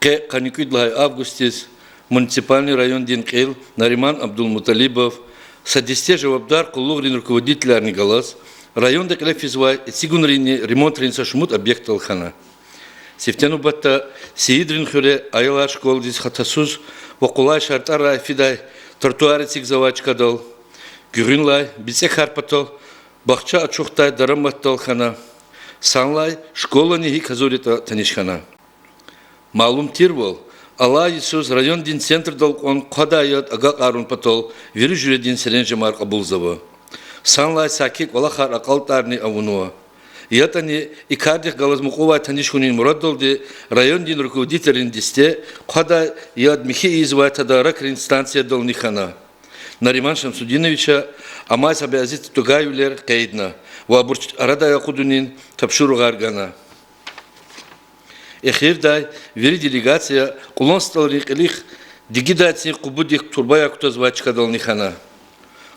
Каникудлай августис, муниципальный район Динкейл, Нариман Абдулмуталибов, садисте жавабдар кулугрин руководитель голос, район Деклефизвай, Сигунрине, ремонт ринсашмут объект Алхана. Сефтяну батта Сиидрин Хуре, Айла школ дис хатасуз, Вакулай Шартара Фидай, тротуарицик завачкадал, Гюринлай, Бисек Харпатал, Бахча Ачухтай, Дараматтал Хана, Санлай, школа Нихи Казурита Танишхана. Малум тирвол, Алла Иисус район дин центр долкон кадайот агак арун патол, виру жюредин серенже марка булзава. Санлай сакик валахар акалтарни авунуа. Ятани икардих галазмукова танишхунин мураддолди район дин руководителин дисте када яд михи извай тадарак инстанция долнихана. Нариман Шамсудиновича Амай Сабиазит Тугаюлер Кейдна, Вабурч Арада Якудунин Тапшуру Гаргана. Эхирдай, вери делегация, кулон столрик илих, дигидация кубудик турбая кутазвачка долнихана.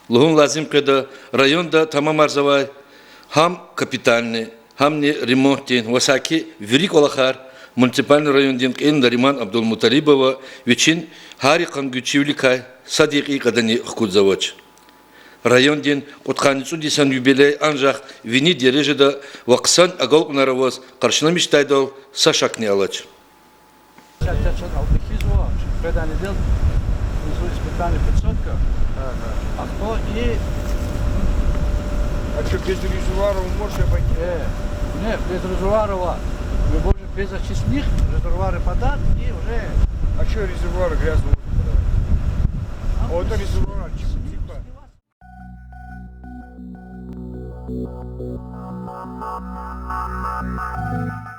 Лухун лазим кеда районда тамам арзавай, хам капитальный, хам не ремонтин, васаки, вери колахар, муниципальный район Динкейн Нариман Абдулмуталибова, вечин харикан гючивликай, садики кадани хкудзавач. Район дин Кутханицу дисан юбилей анжах вини дережеда ваксан агал наравоз каршына мечтайдал сашак не алач. А что, без резервуара можешь обойти? Нет, без резервуара. Мы можем без очистных резервуары подать и уже... А что резервуары грязные? А вот резервуар типа. Thank you.